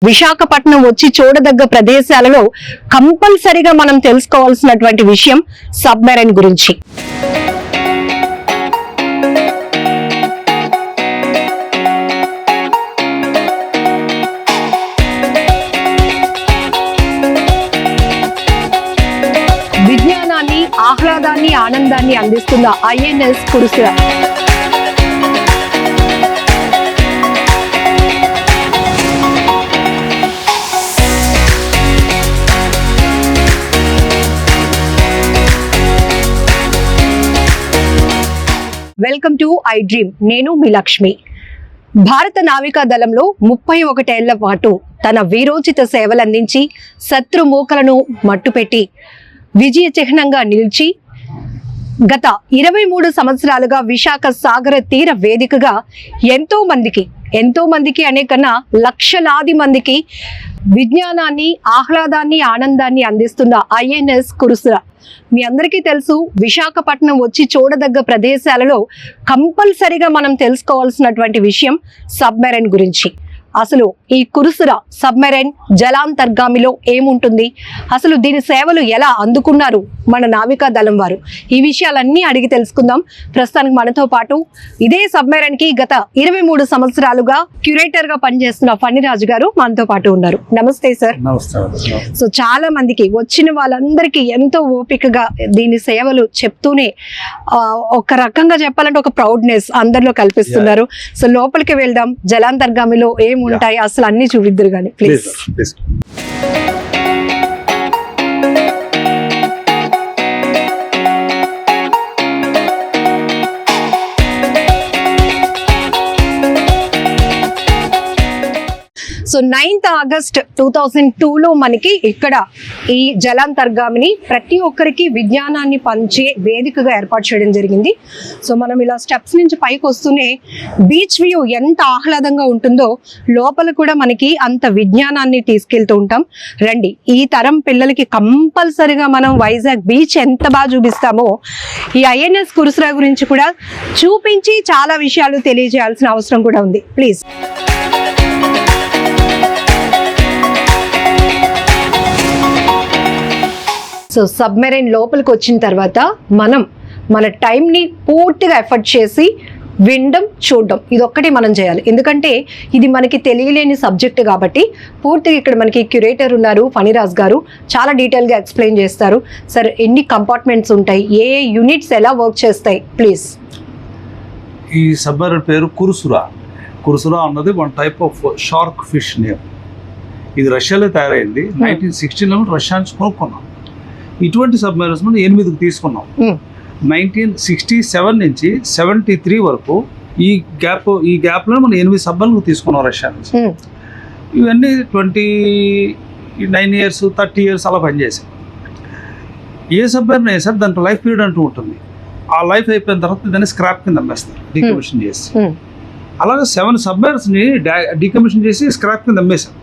విశాఖపట్నం వచ్చి చూడదగ్గ ప్రదేశాలలో కంపల్సరిగా మనం తెలుసుకోవాల్సినటువంటి విషయం సబ్మెరైన్ గురించి. విజ్ఞానాన్ని, ఆహ్లాదాన్ని, ఆనందాన్ని అందిస్తున్న INS కురుసురా. Welcome to I dream. నేను మీ లక్ష్మి. భారత నావికా దళంలో 31 ఏళ్ల పాటు తన వీరోచిత సేవలందించి శత్రు మూకలను మట్టుపెట్టి విజయ చిహ్నంగా నిలిచి గత 23 సంవత్సరాలుగా విశాఖ సాగర తీర వేదికగా ఎంతో మందికి అనే కన్నా లక్షలాది మందికి విజ్ఞానాన్ని, ఆహ్లాదాన్ని, ఆనందాన్ని అందిస్తున్న ఐఎన్ఎస్ కురుసురా. మీ అందరికీ తెలుసు, విశాఖపట్నం వచ్చి చూడదగ్గ ప్రదేశాలలో కంపల్సరిగా మనం తెలుసుకోవాల్సినటువంటి విషయం సబ్మెరైన్ గురించి. అసలు ఈ కురుసురా సబ్మెరైన్ జలాంతర్గామిలో ఏముంటుంది, అసలు దీని సేవలు ఎలా అందుకున్నారు మన నావికా దళం వారు, ఈ విషయాలన్నీ అడిగి తెలుసుకుందాం. ప్రస్తుతానికి మనతో పాటు ఇదే సబ్మెరైన్ కి గత 23 సంవత్సరాలుగా క్యూరేటర్ గా పనిచేస్తున్న ఫణిరాజు గారు మనతో పాటు ఉన్నారు. నమస్తే సార్. సో చాలా మందికి వచ్చిన వాళ్ళందరికీ ఎంతో ఓపికగా దీని సేవలు చెప్తూనే ఒక రకంగా చెప్పాలంటే ఒక ప్రౌడ్నెస్ అందరిలో కల్పిస్తున్నారు. సో లోపలికి వెళ్దాం, జలాంతర్గామిలో ఉంటాయి అసలు అన్ని చూపిద్దరు కానీ ప్లీజ్. సో 9th ఆగస్ట్ 2002లో మనకి ఇక్కడ ఈ జలాంతర్గామిని ప్రతి ఒక్కరికి విజ్ఞానాన్ని పంచే వేదికగా ఏర్పాటు చేయడం జరిగింది. సో మనం ఇలా స్టెప్స్ నుంచి పైకి వస్తూనే బీచ్ వ్యూ ఎంత ఆహ్లాదంగా ఉంటుందో లోపల కూడా మనకి అంత విజ్ఞానాన్ని తీసుకెళ్తూ ఉంటాం. రండి, ఈ తరం పిల్లలకి కంపల్సరిగా మనం వైజాగ్ బీచ్ ఎంత బాగా చూపిస్తామో ఈ ఐఎన్ఎస్ కురుసురా గురించి కూడా చూపించి చాలా విషయాలు తెలియజేయాల్సిన అవసరం కూడా ఉంది. ప్లీజ్. సో సబ్మెరైన్ లోపలికి వచ్చిన తర్వాత మనం మన టైంని పూర్తిగా ఎఫర్ట్ చేసి వినడం, చూడడం ఇదొక్కటి మనం చేయాలి. ఎందుకంటే ఇది మనకి తెలియలేని సబ్జెక్ట్ కాబట్టి పూర్తిగా ఇక్కడ మనకి క్యూరేటర్ ఉన్నారు ఫణిరాజ్ గారు, చాలా డీటెయిల్గా ఎక్స్ప్లెయిన్ చేస్తారు. సార్, ఎన్ని కంపార్ట్మెంట్స్ ఉంటాయి, ఏ యూనిట్స్ ఎలా వర్క్ చేస్తాయి ప్లీజ్. ఈ సబ్మెరైన్ పేరు కురుసురా. కురుసురా అన్నది one type of shark fish name. ఇది రష్యాలో తయారైంది. 1916లో రష్యా నుంచి కొనుక్కున్నాం. ఇటువంటి సబ్మెరైన్స్ మనం 8కి తీసుకున్నాం. 1967 నుంచి 73 వరకు ఈ గ్యాప్లో మనం 8 సబ్మెరైన్లు తీసుకున్నాం రష్యా నుంచి. ఇవన్నీ 29 years 30 years అలా పనిచేసాం. ఏ సబ్మెరైన్ వేసారు దాంట్లో లైఫ్ పీరియడ్ అంటూ ఉంటుంది. ఆ లైఫ్ అయిపోయిన తర్వాత దాన్ని స్క్రాప్ కింద అమ్మేస్తారు డీకమిషన్ చేసి. అలాగే 7 సబ్మెరైన్స్ని డీకమిషన్ చేసి స్క్రాప్ కింద అమ్మేశారు.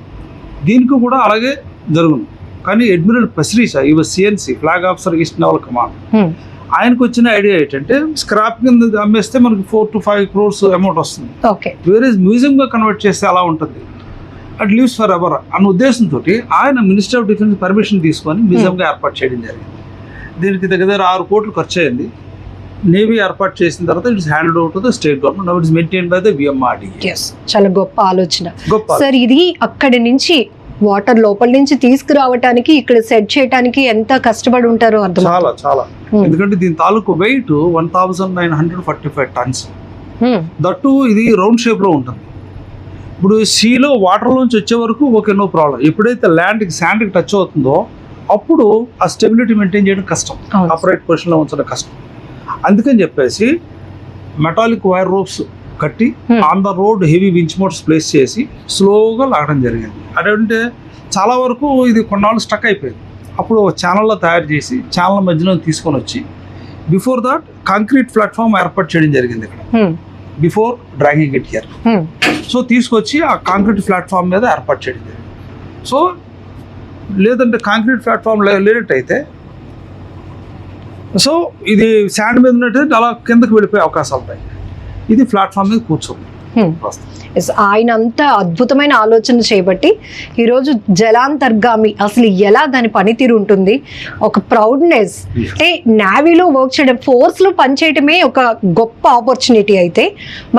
దీనికి కూడా అలాగే జరుగుతుంది. కానీ అడ్మిరల్ పసిరీసా, ఈ CNC flag officer east naval command, ఆయనకు వచ్చిన ఐడియా ఏంటంటే స్క్రాప్ కింద అమ్మేస్తే మనకి 4 to 5 crores అమౌంట్ వస్తుంది. వేరే మ్యూజియంగా కన్వర్ట్ చేస్తే అలా ఉంటుంది, అట్ లీవ్స్ ఫర్ ఎవర్ అన్న ఉద్దేశంతో ఆయన మినిస్టర్ ఆఫ్ డిఫెన్స్ పర్మిషన్ తీసుకొని మ్యూజియంగా ఏర్పాటు చేయడం జరిగింది. దీనికి దగ్గర 6 కోట్లు ఖర్చు అయింది. నేవీ ఏర్పాటు చేసిన తర్వాత it's handed over to the state government. Now it's maintained by the VMRD. చాలా గొప్ప ఆలోచన సార్. ఇది అక్కడి నుంచి వాటర్ లోపల నుంచి తీసుకురావడానికి, ఇక్కడ సెట్ చేయడానికి ఎంత కష్టపడి ఉంటారో అర్థం. చాలా ఎందుకంటే దీని తాలూకు వెయిట్ 1945 tons. దట్టు ఇది రౌండ్ షేప్ లో ఉంటుంది. ఇప్పుడు సీలో వాటర్ నుంచి వచ్చే వరకు ఓకే, నో ప్రాబ్లం. ఎప్పుడైతే ల్యాండ్కి శాండ్కి టచ్ అవుతుందో అప్పుడు ఆ స్టెబిలిటీ మెయింటైన్ చేయడం కష్టం, అప్రైట్ పొజిషన్ లో ఉంచడం కష్టం. అందుకని చెప్పేసి మెటాలిక్ వైర్ రోప్స్ కట్టి on the road heavy winch motors place చేసి స్లోగా లాగడం జరిగింది. అదేంటే చాలా వరకు ఇది కొన్నాళ్ళు స్టక్ అయిపోయింది. అప్పుడు ఒక ఛానల్లో తయారు చేసి ఛానల్ మధ్యలో తీసుకొని వచ్చి బిఫోర్ దట్ కాంక్రీట్ ప్లాట్ఫామ్ ఏర్పాటు చేయడం జరిగింది ఇక్కడ, before dragging it here. So తీసుకొచ్చి ఆ కాంక్రీట్ ప్లాట్ఫామ్ మీద ఏర్పాటు చేయడం జరిగింది. సో లేదంటే కాంక్రీట్ ప్లాట్ఫామ్ లేనట్టయితే, సో ఇది శాండ్ మీద ఉన్నట్టయితే అలా కిందకి వెళ్ళిపోయే అవకాశాలు ఉంటాయి. ఇది ప్లాట్ఫామ్ మీద కూర్చోండి. ఆయన అంత అద్భుతమైన ఆలోచన చేయబట్టి ఈరోజు జలాంతర్గామి అసలు ఎలా దాని పనితీరు ఉంటుంది, ఒక ప్రౌడ్నెస్. అంటే నేవీలో వర్క్ చేయడం, ఫోర్స్లో పనిచేయటమే ఒక గొప్ప ఆపర్చునిటీ. అయితే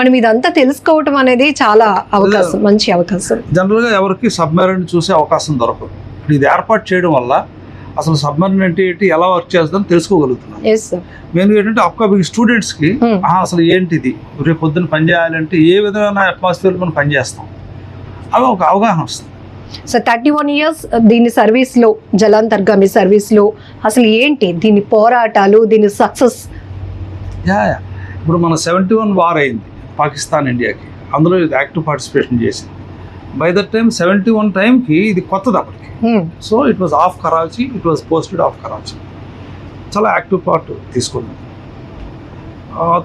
మనం ఇదంతా తెలుసుకోవటం అనేది చాలా అవకాశం, మంచి అవకాశం. జనరల్గా ఎవరికి సబ్మెరైన్ చూసే అవకాశం దొరకదు. ఇది ఏర్పాటు చేయడం వల్ల అసలు సబ్మెరైన్ అంటే ఏంటి, ఎలా వర్క్ చేస్తుందని తెలుసుకోగలుగుతున్నాం. మెయిన్ ఏంటంటే అప్కమింగ్ స్టూడెంట్స్కి అసలు ఏంటిది, రేపు పొద్దున్న పని చేయాలంటే ఏ విధమైన అట్మాస్ఫియర్ మనం పనిచేస్తాం, అవి ఒక అవగాహన వస్తుంది. సో 31 years దీని సర్వీస్లో, జలాంతర్గామి సర్వీస్లో అసలు ఏంటి దీని పోరాటాలు, దీని సక్సెస్? ఇప్పుడు మన 71 వార్ అయింది పాకిస్తాన్ ఇండియాకి, అందులో ఇది యాక్టివ్ పార్టిసిపేషన్ చేసింది. బై దట్ టైం 71 టైంకి ఇది కొత్తది అప్పటికి. So it was of Karachi, it was posted of Karachi. చాలా యాక్టివ్ పార్ట్ తీసుకుంది.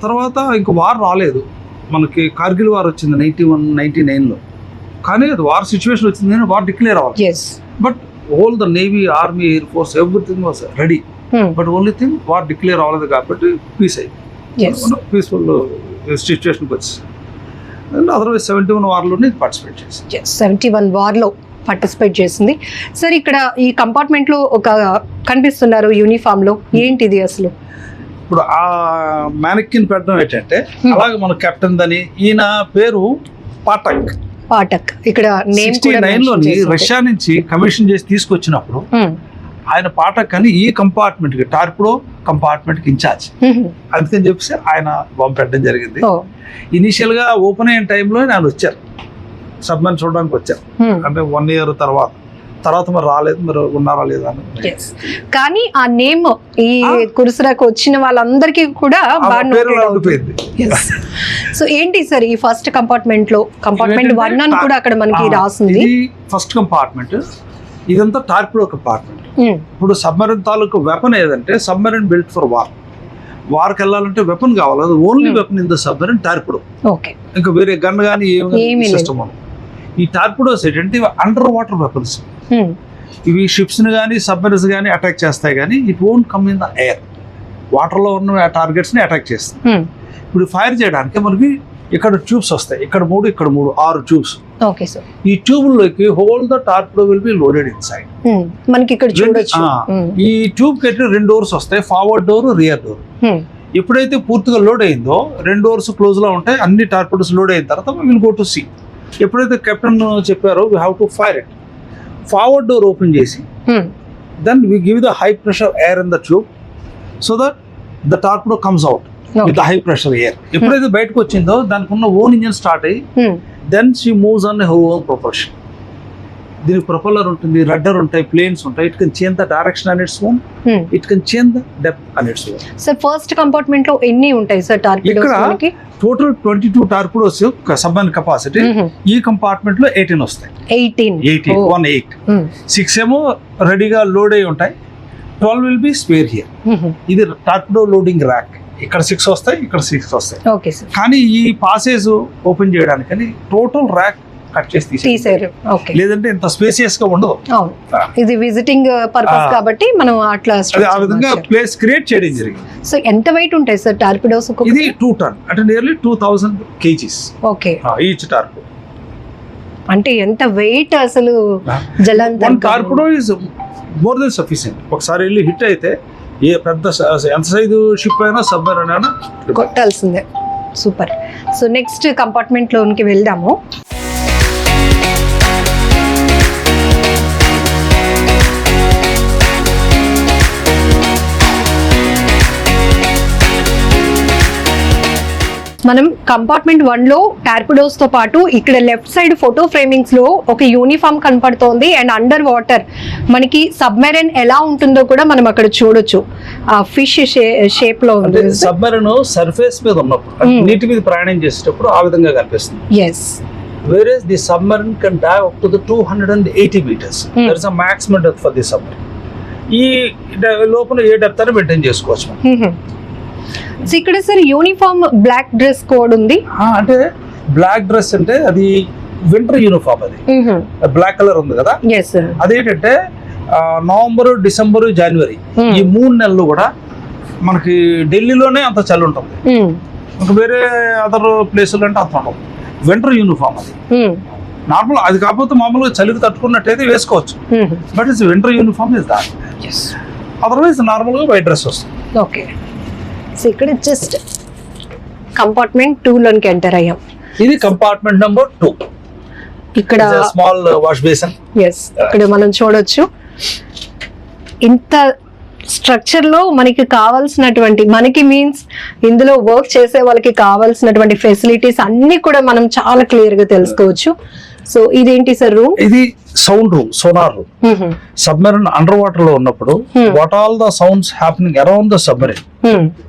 తర్వాత ఇంక వార్ రాలేదు మనకి. కార్గిల్ వార్ వచ్చింది 99లో, కానీ అది వార్ సిచ్యువేషన్ వచ్చింది కానీ వార్ డిక్లేర్ అవ్వాలి. But whole the navy, army, air force everything was ready. But only thing war declare అవ్వలేదు కాబట్టి పీస్ అయింది, పీస్ఫుల్ సిచ్యువేషన్కి వచ్చి. అండ్ అదర్వైజ్ 71 వార్లోనే పార్టిసిపేట్ చేసింది. 71 వార్లో పార్టిసిపేట్ చేసింది. సార్ ఇక్కడ ఈ కంపార్ట్మెంట్లో ఒక కనిపిస్తున్నారు యూనిఫామ్లో, ఏంటిది అసలు? ఇప్పుడు ఆ మ్యానిక్కిన్ పెట్టడం ఏంటంటే, అలాగే మన కెప్టెన్ అని, ఈయన పేరు పాఠక్. ఇక్కడ 69లోని రష్యా నుంచి కమిషన్ చేసి తీసుకొచ్చినప్పుడు ఆయన పాఠక్ అని ఈ కంపార్ట్మెంట్ కి, టార్పిడో కంపార్ట్మెంట్ కి ఇన్ఛార్జ్. అందుకని చెప్పేసి ఆయన బాంబు పెట్టడం జరిగింది. ఇనిషియల్ గా ఓపెన్ అయిన టైంలో ఆయన వచ్చారు, సబ్మెరైన్ చూడడానికి వచ్చారు. అంటే 1 year తర్వాత మరి రాలేదు, మరి ఉన్నారా లేదా అని. కానీ ఆ నేమ్ ఈ కురుసరాకు వచ్చిన వాళ్ళందరికీ కూడా సో ఏంటి సార్ ఈ ఫస్ట్ కంపార్ట్మెంట్ లో, కంపార్ట్మెంట్ 1 అని కూడా అక్కడ మనకి రాసింది. ఫస్ట్ కంపార్ట్మెంట్ ఇదంతా టార్పిడో కంపార్ట్మెంట్. ఇప్పుడు సబ్మెరైన్ తాలూకు వెపన్ ఏదంటే, సబ్మెరైన్ బిల్ట్ ఫర్ వార్కి వెళ్ళాలంటే వెపన్ కావాలి, అది only weapon in the submarine torpedo. ఇంకా వేరే గన్ కానీ ఏమి సిస్టమ్ ఉండదు. ఈ టార్పిడోస్ ఏంటంటే అండర్ వాటర్ వెపన్స్. ఇవి షిప్స్ ని కానీ సబ్మెరైన్స్ కానీ అటాక్ చేస్తాయి, కానీ it won't come in the air. వాటర్లో ఉన్న టార్గెట్స్ ని అటాక్ చేస్తాయి. ఇప్పుడు ఫైర్ చేయడానికి మనకి ఇక్కడ ట్యూబ్స్ వస్తాయి, ఇక్కడ 3, ఇక్కడ 3, 6 ట్యూబ్స్. ఈ ట్యూబ్లోకి whole the torpedo will be loaded inside. మనకి ఇక్కడ చూడొచ్చు ఈ ట్యూబ్ కి 2 డోర్స్ వస్తాయి, ఫార్వర్డ్ డోర్, రియర్ డోర్. ఎప్పుడైతే పూర్తిగా లోడ్ అయిందో 2 డోర్స్ క్లోజ్ లో ఉంటాయి. అన్ని టార్పిడోస్ లోడ్ అయిన తర్వాత విల్ గో టు సీ. ఎప్పుడైతే కెప్టెన్ చెప్పారో we have to fire it, forward door open చేసి then we give the high pressure air in the tube so that the torpedo comes out with high pressure air. ఎప్పుడైతే బయటకు వచ్చిందో దానికి ఉన్న own engine start అయ్యి then she moves on her own propulsion. దీనికి propeller ఉంటుంది, rudder ఉంటాయి, planes ఉంటాయి. It can change the direction on its own, it can change the depth on its own. Sir first compartment లో ఎన్ని ఉంటాయి sir torpedoes? ఇక్కడ total 22 torpedoes submarine capacity. ఈ compartment లో 18 వస్తాయి. 18 6 ఏమో రెడీగా లోడ్ అయి ఉంటాయి, 12 విల్ బి స్పేర్ హియర్. ఇది టార్పిడో లోడింగ్ ర్యాక్. ఇక్కడ 6 వస్తాయి, ఇక్కడ 6 వస్తాయి. కానీ ఈ పాసేజ్ ఓపెన్ చేయడానికి టోటల్ ర్యాక్ కట్ చేసి తీసారు. లేదంటే ఇంత స్పేసియస్ గా ఉండదు. ఇది విజిటింగ్ పర్పస్ కాబట్టి మనం అట్లా ఆ విధంగా ప్లేస్ క్రియేట్ చేయడం జరిగింది. సో ఎంత వెయిట్ ఉంటాయి సార్ టార్పిడోస్? ఇది 2 ton, అంటే nearly 2000 kgs. Okay, each torpedo. అంటే ఎంత వెయిట్ అసలు? One torpedo is more than sufficient. ఒకసారి వెళ్ళి హిట్ అయితే ఏ పెద్ద ఎంత సైజు షిప్ అయినా సబ్మెరైన్ అయినా కొట్టాల్సిందే. సూపర్. సో నెక్స్ట్ కంపార్ట్మెంట్ లోనికి వెళ్దాము. మనం కంపార్ట్మెంట్ 1 లో టార్పిడోస్ తో పాటు ఇక్కడ లెఫ్ట్ సైడ్ ఫోటో ఫ్రేమింగ్స్ లో ఒక యూనిఫామ్ కనపడుతోంది. అండ్ అండర్ వాటర్ మనకి సబ్మెరైన్ ఎలా ఉంటుందో కూడా మనం అక్కడ చూడొచ్చు. ఆ ఫిష్ షేప్ లో ఉంది. సబ్మెరైన్ సర్ఫేస్ మీద ఉన్నప్పుడు, నీటి మీద ప్రయాణం చేసేటప్పుడు ఆ విధంగా కనిపిస్తుంది. yes, whereas the submarine can dive up to the 280 meters. There is a maximum depth for the submarine. ఈ లోపల ఏ డెప్త్ అని మెయింటైన్ చేసుకోవచ్చు. ఇక్కడ sir uniform black dress code ఉంది. అంటే బ్లాక్ డ్రెస్ అంటే అది వింటర్ యూనిఫామ్. అది బ్లాక్ కలర్ ఉంది కదా. అదేంటంటే నవంబర్, డిసెంబర్, జనవరి ఈ 3 నెలలు కూడా మనకి ఢిల్లీలోనే అంత చలి ఉంటుంది. ఇంకా వేరే అదర్ ప్లేసులు అంటే అంత ఉండవు. వింటర్ యూనిఫామ్ అది. నార్మల్ అది కాకపోతే మామూలుగా చలికి తట్టుకున్నట్టయితే వేసుకోవచ్చు, but it's winter uniform is that. Otherwise నార్మల్గా వైట్ డ్రెస్ వస్తుంది. ఓకే, సో ఇక్కడ జస్ట్ కంపార్ట్మెంట్ 2 లోనికి ఎంటర్ అయ్యాం. ఇది కంపార్ట్మెంట్ నెంబర్ 2. ఇక్కడ స్మాల్ వాష్ బేసిన్. ఎస్, ఇక్కడ మనం చూడొచ్చు ఇంత స్ట్రక్చర్ లో మనకి కావాల్సినటువంటి, మనకి మీన్స్ ఇందులో వర్క్ చేసే వాళ్ళకి కావాల్సినటువంటి ఫెసిలిటీస్ అన్ని కూడా మనం చాలా క్లియర్ గా తెలుసుకోవచ్చు. సో ఇదేంటి సార్ రూమ్? ఇది sound room, sonar room. Submarine under water లో ఉన్నప్పుడు what all the sounds happening around the submarine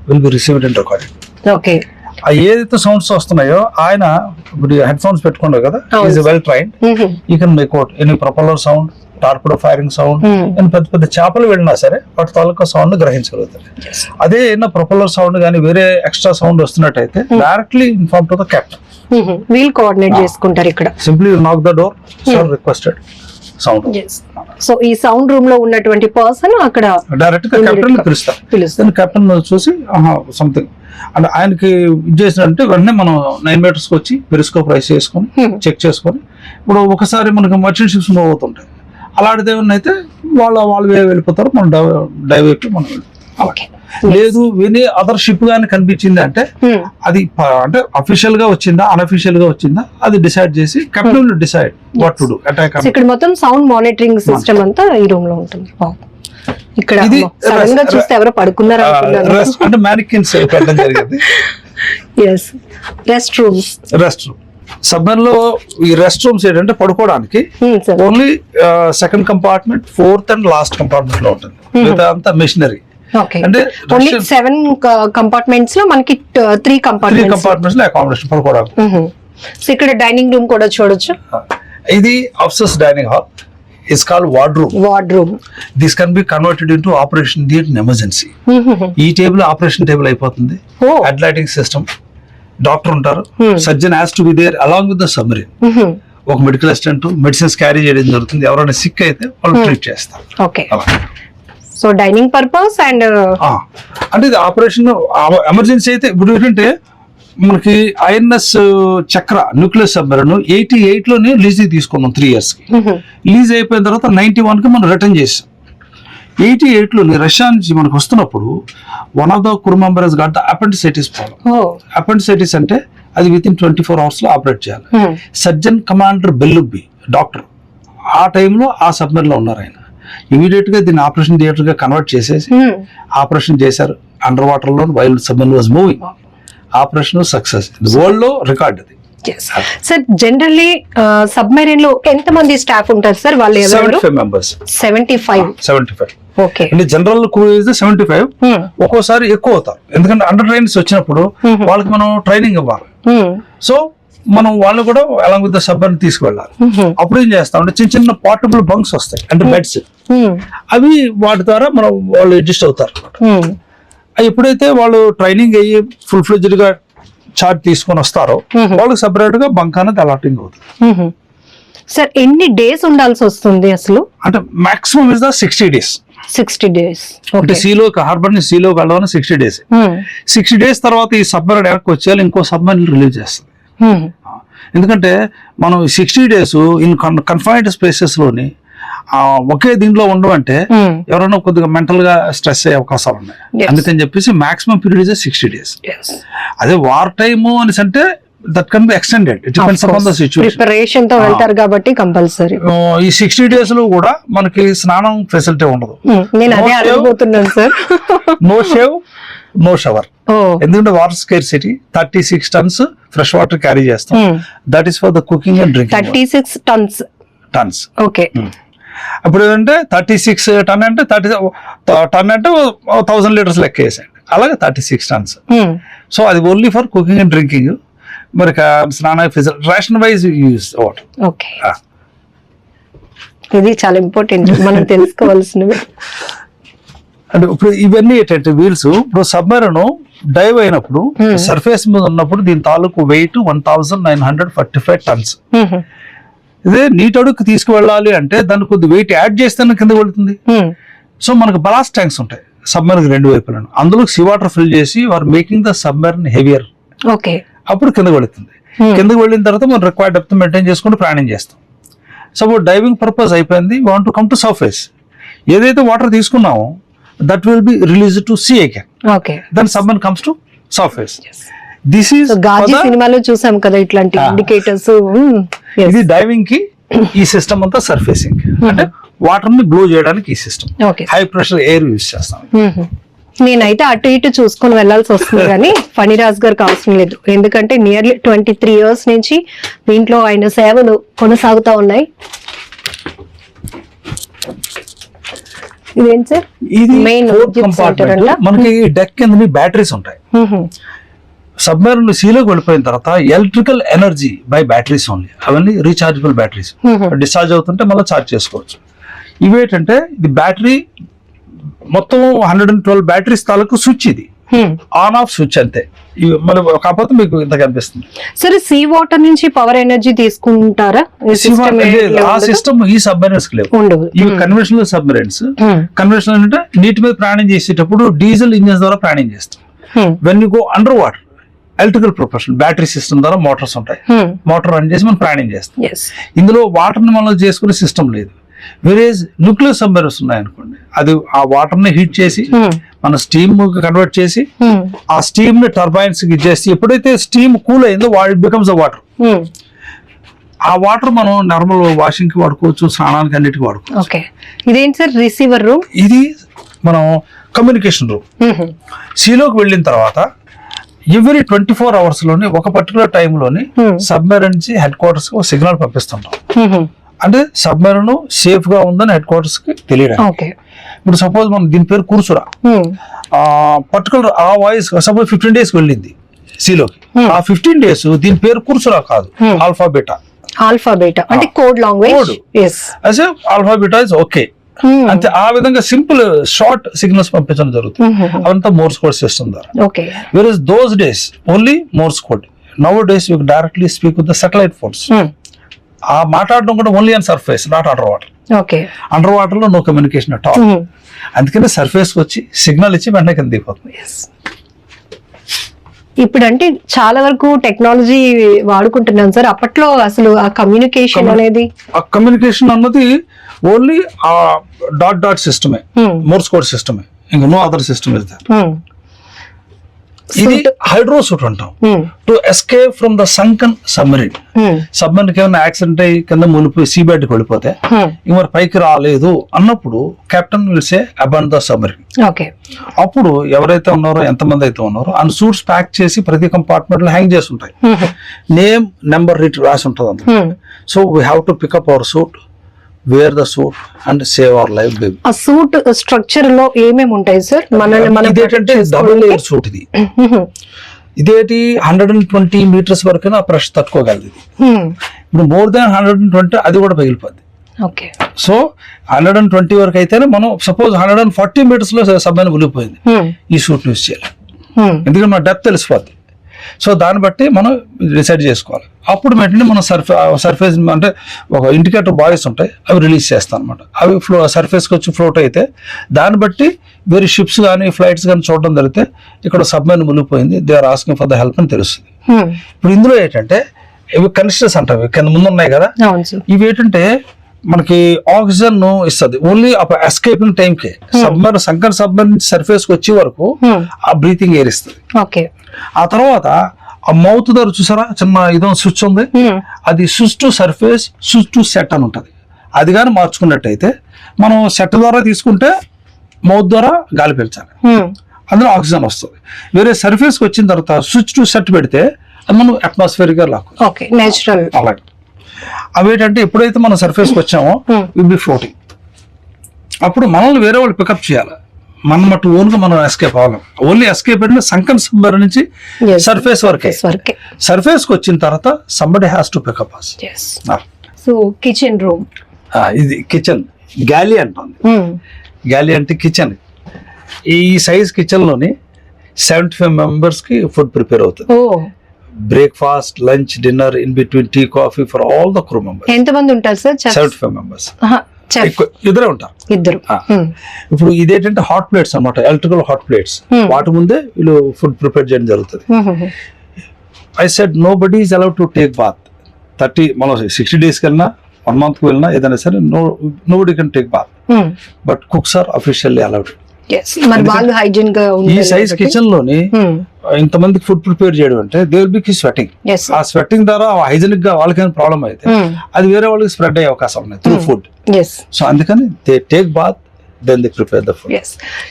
will be received and recorded. Okay, ఏదైతే సౌండ్స్ వస్తున్నాయో ఆయన ఇప్పుడు హెడ్ ఫోన్స్ పెట్టుకున్నారు కదా, is well trained, you can make out any propeller sound, torpedo firing sound, పెద్ద పెద్ద చేపలు వెళ్ళినా సరే వాటి తాలూకా సౌండ్ గ్రహించగలుగుతారు. అదే ఏదైనా ప్రొపల్లర్ సౌండ్ కానీ వేరే ఎక్స్ట్రా సౌండ్ వస్తున్నట్టయితే directly inform to the captain. We'll coordinate చేసుకుంటారు ఇక్కడ. Simply knock the door, sir requested sound. So ఈ సౌండ్ రూమ్ లో ఉన్నటువంటి పర్సన్ అక్కడ డైరెక్ట్ గా కెప్టెన్ పిలుస్తారు. కెప్టెన్ చూసి సంథింగ్ అంటే ఆయనకి ఇది చేసినట్టే వెంటనే మనం 9 meters వచ్చి పెరిస్కోప్ రైస్ చేసుకొని చెక్ చేసుకొని, ఇప్పుడు ఒకసారి మనకి మర్చెంట్ షిప్స్ మూవ్ అవుతుంటాయి, అలాంటిది ఏమన్నా అయితే వాళ్ళు వెళ్ళిపోతారు, మనం డైవర్ట్ మనం ఓకే. లేదు వేరే అదర్ షిప్ గానీ కనిపించింది అంటే అది అంటే అఫీషియల్ గా వచ్చిందా అన్అఫీషియల్ గా వచ్చిందా అది డిసైడ్ చేసి captain will decide what to do attack. ఇక్కడ మొత్తం సౌండ్ మానిటరింగ్ సిస్టమ్ అంతా ఈ రూమ్ లో ఉంటుంది. ఇక్కడ సడన్ గా చూస్తే ఎవరో పడుకున్నారా అంటే మ్యానికిన్స్ పెట్టడం జరిగింది. Yes, rest rooms. సబ్మెరీన్ లో ఈ రెస్ట్ రూమ్స్ ఏంటంటే పడుకోవడానికి only second compartment, 4th and last compartment లో ఉంటుంది, మిగతా అంతా మెషినరీ. అంటే 7 కంపార్ట్మెంట్స్ లో మనకి 3 కంపార్ట్మెంట్స్ లో అకామిడేషన్ పడుకోవడానికి. సో ఇక్కడ డైనింగ్ రూమ్ కూడా చూడొచ్చు. ఇది officers dining hall. It's called wardroom. This can be converted into operation theatre in emergency. ఈ టేబుల్ ఆపరేషన్ టేబుల్ అయిపోతుంది. Head lighting system. డాక్టర్ ఉంటారు, surgeon has to be there along with the submarine. ఒక medical assistant medicines carry చేయడం జరుగుతుంది. ఎవరైనా sick అయితే వాళ్ళు treat చేస్తారు. Okay, so dining purpose and అంటే ఇది ఆపరేషన్ ఎమర్జెన్సీ అయితే ఇప్పుడు ఏంటంటే మనకి ఐఎన్ఎస్ చక్ర న్యూక్లియర్ సబ్మెరీన్ 88 లోనే లీజ్ తీసుకున్నాం 3 years కి. లీజ్ అయిపోయిన తర్వాత 91 కి మనం రిటర్న్ చేసాం. 88 లోని రష్యా నుంచి మనకు వస్తున్నప్పుడు one of the crew members got the appendicitis problem. Appendicitis అంటే అది విత్ ఇన్ 24 hours లో ఆపరేట్ చేయాలి. సర్జన్ కమాండర్ బెల్లుబ్బి డాక్టర్ ఆ టైంలో ఆ సబ్మెరీన్ లో ఉన్నారు. ఆయన ఇమీడియట్ గా దీన్ని ఆపరేషన్ థియేటర్ గా కన్వర్ట్ చేసేసి ఆపరేషన్ చేశారు. అండర్ వాటర్ లో while submarine was moving. Operation success, world లో రికార్డ్ అది. సార్ జనరల్లీ సబ్మెరీన్ లో ఎంత మంది స్టాఫ్ ఉంటారు సార్? వాళ్ళు 75 members. 75. ఓకే, అంటే జనరల్ క్రూ ఇస్ 75. ఒక్కోసారి ఎక్కువ అవుతారు, ఎందుకంటే అండర్ ట్రైన్స్ వచ్చినప్పుడు వాళ్ళకి మనం ట్రైనింగ్ ఇవ్వాలి. సో మనం వాళ్ళు కూడా అలాంగ్ విత్ ద సబ్మెరీన్ తీసుకువెళ్ళాలి. అప్పుడు ఏం చేస్తాం అంటే చిన్న చిన్న పోర్టబుల్ బంక్స్ వస్తాయి అంటే బెడ్స్, అవి వాటి ద్వారా మనం వాళ్ళు అడ్జస్ట్ అవుతారు. ఎప్పుడైతే వాళ్ళు ట్రైనింగ్ అయ్యి ఫుల్ ఫ్లెడ్జ్డ్ గా చార్జ్ తీసుకొని వస్తారో వాళ్ళకి సెపరేట్ గా బంక్ అనేది అలాటింగ్ అవుతుంది. సార్ ఎన్ని డేస్ ఉండాల్సి వస్తుంది అసలు? అంటే maximum is the 60 days. 60 days. అంటే సీలోకి హార్బర్ నుంచి సీలోకి వెళ్ళడం 60 days. 60 days తర్వాత ఈ సబ్మెరీన్ ఎక్కడికి వచ్చేయాలి, ఇంకో సబ్మెరీన్ రిలీజ్ చేస్తుంది. ఎందుకంటే మనం 60 days ఇన్ కన్ఫైన్డ్ స్పేసెస్ లోని ఒకే దీంట్లో ఉండమంటే ఎవరైనా కొద్దిగా మెంటల్ గా స్ట్రెస్ అయ్యే అవకాశాలు ఉన్నాయి. అందుకని చెప్పేసి మాక్సిమం పీరియడ్ ఇస్ 60 days. అదే వార్ టైమ్ అని అంటే that can be extended, it depends upon the situation. Preparation తో వెళ్తారు కాబట్టి కంపల్సరీ. ఈ 60 days లో కూడా మనకి స్నానం ఫెసిలిటీ ఉండదు. నేను అదే అడగబోతున్నాను sir. No shave, no shower. ఎందుకంటే water scarcity 36 tons fresh water carry చేస్తాం. That is for the cooking and drinking. 36 tons. Okay, అప్పుడు ఏంటంటే 36 ton అంటే 30 ton అంటే 1000 liters లెక్క వేసాడు. అలాగే 36 tons. సో అది only for cooking and drinking. మరి స్నాన ration wise use water. Okay, ఇది చాలా ఇంపార్టెంట్ మనం తెలుసుకోవాల్సినవి. అంటే ఇప్పుడు ఇవన్నీ ఏంటంటే వీల్స్ ఇప్పుడు సబ్మెరీన్ డైవ్ అయినప్పుడు సర్ఫేస్ మీద ఉన్నప్పుడు దీని తాలూకు వెయిట్ 1945 tons. ఇదే నీటి అడుగుకి తీసుకువెళ్ళాలి అంటే దాన్ని కొద్ది వెయిట్ యాడ్ చేస్తేనే కింద వెళ్తుంది. సో మనకు బలాస్ట్ ట్యాంక్స్ ఉంటాయి సబ్మెరీన్ 2 వైపులను. అందులో సీ వాటర్ ఫిల్ చేసి are making the submarine heavier. Okay, అప్పుడు కింద వెళుతుంది. కిందకి వెళ్ళిన తర్వాత మనం రిక్వైర్డ్ డెప్త్ మెయింటైన్ చేసుకుంటూ ప్రయాణం చేస్తాం. సపోజ్ డైవింగ్ పర్పస్ అయిపోయింది, want to come to surface. ఏదైతే వాటర్ తీసుకున్నామో that will be release to sea again. Okay. Then submarine comes to surface. This is Ghazi సినిమాలో చూసాం కదా ఇట్లాంటి ఇండికేటర్స్. ఇది డైవింగ్ కి ఈ సిస్టమ్ అంతా సర్ఫేసింగ్ అంటే వాటర్ ని బ్లో చేయడానికి ఈ system. Okay. High pressure air use చేస్తాం. నేనైతే అటు ఇటు చూసుకొని వెళ్లాల్సి వస్తుంది కానీ ఫణిరాజ్ గారికి అవసరం లేదు, ఎందుకంటే నియర్లీ 23 years నుంచి దీంట్లో ఆయన సేవలు కొనసాగుతా ఉన్నాయి. ఇదేంటి సార్? ఇది మెయిన్ కంపార్ట్మెంట్. మనకి డెక్ కింద బ్యాటరీస్ ఉంటాయి. సబ్మెరైన్ సీలోకి వెళ్ళిపోయిన తర్వాత electrical energy by batteries only. అవన్నీ రీఛార్జబుల్ బ్యాటరీస్. డిశ్చార్జ్ అవుతుంటే మళ్ళీ ఛార్జ్ చేసుకోవచ్చు. ఇవేంటంటే ఇది బ్యాటరీ మొత్తం 112 బ్యాటరీస్ తాలూకు స్విచ్. ఇది ఆన్ ఆఫ్ స్విచ్ అంతే. మరి కాకపోతే మీకు ఇంత కనిపిస్తుంది. సరే, సీ వాటర్ నుంచి పవర్ ఎనర్జీ తీసుకుంటారా? ఆ సిస్టమ్ ఈ సబ్మెరైన్స్ కి లేవు. ఇవి కన్వెన్షనల్ సబ్మెరైన్స్. కన్వెన్షనల్ అంటే నీటి మీద ప్రయాణం చేసేటప్పుడు డీజిల్ ఇంజిన్స్ ద్వారా ప్రయాణం చేస్తాం. When you go under water electrical propulsion battery system ద్వారా మోటార్స్ ఉంటాయి. మోటార్ రన్ చేసి మనం ప్రయాణం చేస్తాం. ఇందులో వాటర్ ని మనం చేసుకునే సిస్టమ్ లేదు. వేరేజ్ న్యూక్లియర్ సబ్మెరైన్స్ ఉన్నాయనుకోండి, అది ఆ వాటర్ ని హీట్ చేసి మన స్టీమ్ కన్వర్ట్ చేసి ఆ స్టీమ్ ని టర్బైన్స్ కి ఇచ్చేసి ఎప్పుడైతే స్టీమ్ కూల్ అయిందో ఇట్ బికమ్స్ ద వాటర్. ఆ వాటర్ మనం నార్మల్ వాషింగ్ కి వాడుకోవచ్చు, స్నానానికి అన్నిటికి వాడుకోవచ్చు. ఇదేంటి సార్? Receiver room. ఇది మనం కమ్యూనికేషన్ రూమ్. సీలోకి వెళ్ళిన తర్వాత ఎవ్రీ 24 hours లోని ఒక పర్టికులర్ టైంలోని సబ్మెరైన్ నుంచి హెడ్ క్వార్టర్స్ కి సిగ్నల్ పంపిస్తుంటాం. అంటే సబ్మెరైన్ సేఫ్ గా ఉందని హెడ్ క్వార్టర్స్ కి తెలియడానికి. ఇప్పుడు సపోజ్ మనం దీని పేరు కూర్చురా, పర్టికులర్ ఆ వాయిస్ సపోజ్ 15 days వెళ్ళింది సీలోకి. ఆ 15 days దీని పేరు కూర్చురా కాదు, ఆల్ఫాబెటా. ఆల్ఫాబెటా అంటే code language. Alpha beta is okay అంతే. ఆ విధంగా సింపుల్ షార్ట్ సిగ్నల్స్ పంపించడం జరుగుతుంది. అవంతా మోర్స్ కోడ్ సిస్టమ్ ద్వారా. Where those days only Morse code. Now days you directly speak with the satellite phones. ఆ మాట్లాడడం కూడా only on surface, not under water. Under water లో నో కమ్యూనికేషన్ అట్ ఆల్. అందుకని surface వచ్చి signal ఇచ్చి వెంటనే కింద దిగిపోతుంది. ఇప్పుడు అంటే చాలా వరకు టెక్నాలజీ వాడుకుంటున్నాం సార్. అప్పట్లో అసలు ఆ కమ్యూనికేషన్ అనేది, ఆ కమ్యూనికేషన్ అన్నది ఓన్లీ ఆ డాట్ సిస్టమే, మోర్స్ కోడ్ సిస్టమే, ఇంకా no other system is there. ఇది హైడ్రోసూట్ అంటాం. To escape from the sunken submarine. Submarine కి ఏమైనా యాక్సిడెంట్ అయ్యి కింద మునిపోయి సీ బెడ్ కి వెళ్ళిపోతే మరి పైకి రాలేదు అన్నప్పుడు captain will say abandon the submarine. అప్పుడు ఎవరైతే ఉన్నారో ఎంతమంది అయితే ఉన్నారో ఆ సూట్స్ ప్యాక్ చేసి ప్రతి కంపార్ట్మెంట్ లో హ్యాంగ్ చేసి ఉంటాయి. నేమ్ నెంబర్ రీట్ రాసి ఉంటుంది అందులో. So we have to pick up our suit, wear the suit and save our life. ఆ సూట్ స్ట్రక్చర్ లో ఏమేమి ఉంటాయి సార్? ఇదేంటంటే డబుల్ లేయర్ సూట్. ఇది ఇదేంటి 120 meters వరకు ఆ ప్రెషర్ తట్టుకోగలదు. ఇప్పుడు మోర్ దాన్ 120 అది కూడా పగిలిపోద్ది. సో 120 వరకు అయితేనే మనం సపోజ్ 140 meters లో సబ్మెరైన్ మునిగిపోయింది, ఈ సూట్ యూజ్ చేయాలి. ఎందుకంటే మన డెప్త్ తెలిసిపోద్ది. సో దాన్ని బట్టి మనం డిసైడ్ చేసుకోవాలి. అప్పుడు వెంటనే మనం సర్ఫేస్ అంటే ఒక ఇండికేటర్ బాడీస్ ఉంటాయి, అవి రిలీజ్ చేస్తాం అనమాట. అవి సర్ఫేస్కి వచ్చి ఫ్లోట్ అయితే దాన్ని బట్టి వేరే షిప్స్ కానీ ఫ్లైట్స్ కానీ చూడడం జరిగితే ఇక్కడ సబ్మెరైన్ మునిగిపోయింది, they are asking for the help అని తెలుస్తుంది. ఇప్పుడు ఇందులో ఏంటంటే ఇవి కనిస్టర్స్ అంటారు, కింద ముందు ఉన్నాయి కదా, ఇవి ఏంటంటే మనకి ఆక్సిజన్ ఇస్తుంది ఓన్లీ ఎస్కేపింగ్ టైం కే. సంకర్ సబ్మెరైన్ సర్ఫేస్ కి వచ్చే వరకు ఆ బ్రీతింగ్ ఎయిర్ ఇస్తుంది. ఆ తర్వాత ఆ మౌత్ దగ్గర చూసారా చిన్న ఇదో స్విచ్ ఉంది, అది switch to surface, switch to set అని ఉంటుంది. అది కానీ మార్చుకున్నట్టయితే మనం సెట్ ద్వారా తీసుకుంటే మౌత్ ద్వారా గాలి పీల్చాలి, అందులో ఆక్సిజన్ వస్తుంది. వేరే సర్ఫేస్ కి వచ్చిన తర్వాత స్విచ్ టు సెట్ పెడితే అది మనం అట్మాస్ఫియర్ గా లాక్కు. అలాగే అవేంటంటే ఎప్పుడైతే మనం సర్ఫేస్కి వచ్చామో విల్ బి ఫ్లోటింగ్. అప్పుడు మనల్ని వేరే వాళ్ళు పికప్ చేయాలి, మనం మటు ఓన్గా మనం ఎస్కేప్ అవ్వాలి. ఓన్లీ ఎస్కేప్ అంటే సంకన్ సబ్మెరైన్ నుంచి సర్ఫేస్ వరకే. సర్ఫేస్కి వచ్చిన తర్వాత somebody has to pick up us. So kitchen room, ఇది కిచెన్ గ్యాలీ అంటుంది. గ్యాలీ అంటే కిచెన్. ఈ సైజ్ కిచెన్ లోని 75 members కి ఫుడ్ ప్రిపేర్ అవుతుంది. Breakfast, lunch, dinner, in between tea, coffee for all the crew members. ఎంతమంది ఉంటారు సార్? 75 members. ఇద్దరే ఉంటారు. ఇప్పుడు ఇదేంటంటే హాట్ ప్లేట్స్ అన్నమాట, ఎలక్ట్రికల్ హాట్ ప్లేట్స్. వాటి ముందే వీళ్ళు ఫుడ్ ప్రిపేర్ చేయడం జరుగుతుంది. I said nobody is allowed to take bath 30 మనం 60 డేస్కి వెళ్ళినా 1 month కి వెళ్ళినా ఏదైనా సరే nobody can take bath, but cooks are officially allowed. మరి వాళ్ళు హైజీన్ గా ఈ సైజ్ కిచెన్ లోని ఇంతమందికి ఫుడ్ ప్రిపేర్ చేయడం అంటే దే విల్ బి స్వెటింగ్. ఆ స్వెటింగ్ ద్వారా హైజీనిక్ గా వాళ్ళకి ప్రాబ్లం అయితే అది వేరే వాళ్ళకి స్ప్రెడ్ అయ్యే అవకాశం ఉన్నాయి త్రూ ఫుడ్. సో అందుకని they take bath, then they prepare the food.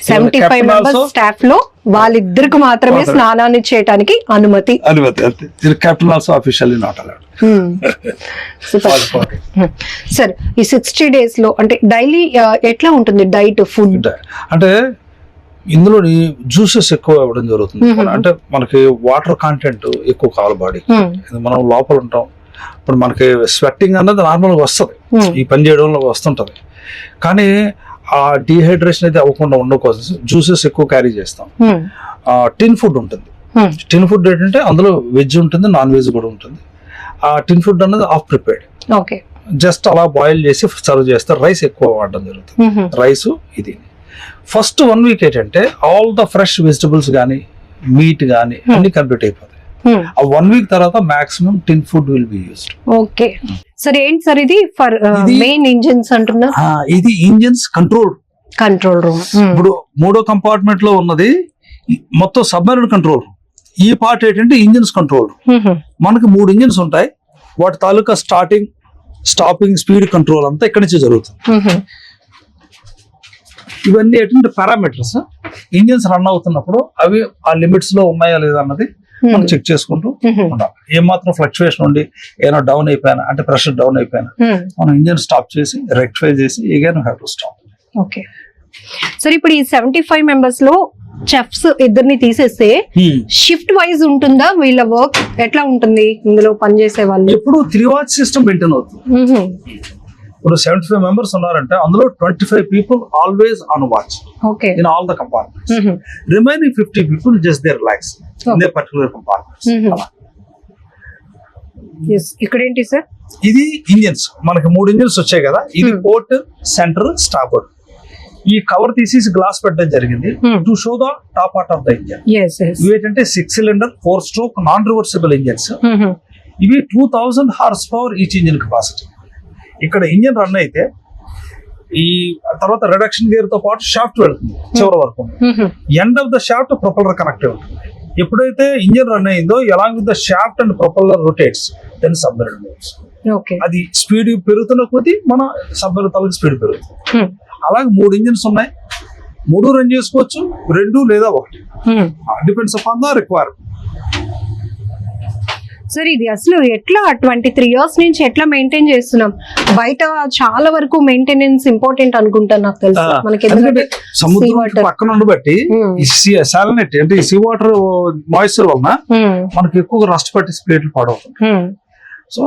75 members staff లో వాళ్ళిద్దరికి మాత్రమే స్నానాన్ని చేయడానికి అనుమతి. Captain also officially not allowed. Sir ఈ 60 days లో అంటే డైలీ ఎట్లా ఉంటుంది డైట్ ఫుడ్? అంటే ఇందులోని జ్యూసెస్ ఎక్కువ ఇవ్వడం జరుగుతుంది. అంటే మనకి వాటర్ కంటెంట్ ఎక్కువ కావాలి బాడీ. మనం లోపల ఉంటాం, ఇప్పుడు మనకి స్వెట్టింగ్ అన్నది నార్మల్ గా వస్తుంది, ఈ పని చేయడంలో వస్తుంటది. కానీ ఆ డిహైడ్రేషన్ అయితే అవ్వకుండా ఉండడం కోసం జ్యూసెస్ ఎక్కువ క్యారీ చేస్తాం. టిన్ ఫుడ్ ఉంటుంది. టిన్ ఫుడ్ ఏంటంటే అందులో వెజ్ ఉంటుంది, నాన్ వెజ్ కూడా ఉంటుంది. ఆ టిన్ ఫుడ్ అనేది ఆఫ్ ప్రిపేర్డ్, జస్ట్ అలా బాయిల్ చేసి సర్వ్ చేస్తారు. రైస్ ఎక్కువ వాడడం జరుగుతుంది. రైస్ ఇది ఫస్ట్ 1 week ఏంటంటే ఆల్ ద ఫ్రెష్ వెజిటబుల్స్ కానీ మీట్ కానీ అన్ని కంప్లీట్ అయిపోతాయి. ఆ 1 week తర్వాత maximum tin food will be used. Okay sir, ఏంటి సార్ ఇది ఫర్ మెయిన్ ఇంజిన్స్ అంటున్నా? ఇది ఇంజిన్స్ కంట్రోల్ రూమ్. ఇప్పుడు 3వ కంపార్ట్మెంట్ లో ఉన్నది మొత్తం సబ్మెరైన్ కంట్రోల్. ఈ పార్ట్ ఏంటంటే ఇంజిన్స్ కంట్రోల్. మనకి 3 ఇంజిన్స్ ఉంటాయి, వాటి తాలూకా స్టార్టింగ్, స్టాపింగ్, స్పీడ్ కంట్రోల్ అంతా ఇక్కడి నుంచి జరుగుతుంది. ఇవన్నీ ఏంటంటే పారామీటర్స్. ఇంజిన్స్ రన్ అవుతున్నప్పుడు అవి ఆ లిమిట్స్ లో ఉన్నాయా లేదా అన్నది మనం చెక్ చేసుకుంటూ ఉండాలి. ఏమాత్రం ఫ్లక్చువేషన్ ఉండి ఏమైనా డౌన్ అయిపోయినా, అంటే ప్రెషర్ డౌన్ అయిపోయినా మనం ఇంజిన్ స్టాప్ చేసి రెక్టిఫై చేసి again have to stop. Okay sir, ఇప్పుడు ఈ 75 members లో చెఫ్స్ ఇద్దరిని తీసేస్తే షిఫ్ట్ వైజ్ ఉంటుందా? వీళ్ళ వర్క్ ఎట్లా ఉంటుంది ఇందులో పనిచేసే వాళ్ళు? ఎప్పుడు 3 watch సిస్టమ్ మెయింటైన్ అవుతుంది. ఇప్పుడు 75 members ఉన్నారంటే అందులో 25 people always on watch in all the compartments. Remaining 50 people just they relax in they particular compartments. ఇక్కడ ఏంటి సార్? ఇది ఇంజిన్స్. మనకి 3 ఇంజిన్స్ వచ్చాయి కదా. ఇది పోర్ట్, సెంటర్, స్టార్బోర్డ్. ఈ కవర్ తీసేసి గ్లాస్ పెట్టడం జరిగింది to show the top part of the engine. ఇవి ఏంటంటే 6 cylinder 4 stroke non reversible engines. ఇవి 2000 horsepower ఈచ్ ఇంజిన్ కెపాసిటీ. ఇక్కడ ఇంజిన్ రన్ అయితే ఈ తర్వాత రిడక్షన్ గేర్ తో పాటు షాఫ్ట్ వెళ్తుంది చివరి వరకు. End of the shaft propeller connect ఉంటుంది. ఎప్పుడైతే ఇంజిన్ రన్ అయిందో along with the shaft and propeller rotates, then submarine moves. అది స్పీడ్ పెరుగుతున్న కొద్దీ మన సబ్మెరైన్ తాలూకు స్పీడ్ పెరుగుతుంది. అలాగే 3 ఇంజిన్స్ ఉన్నాయి, 3 రన్ చేసుకోవచ్చు, 2 లేదా 1, depends upon the requirement. Sir ఇది అసలు ఎట్లా 23 years నుంచి ఎట్లా మెయింటైన్ చేస్తున్నాం? బయట చాలా వరకు మెయింటెనెన్స్ ఇంపార్టెంట్ అనుకుంటాను, నాకు తెలుసు. మనకి సముద్రం పక్కన ఉండబట్టి సాలినిటీ అంటే సీ వాటర్ మాయిశ్చర్ వలన మనకి ఎక్కువ రస్ట్ పట్టి ప్లేట్లు పాడవుతుంది. సో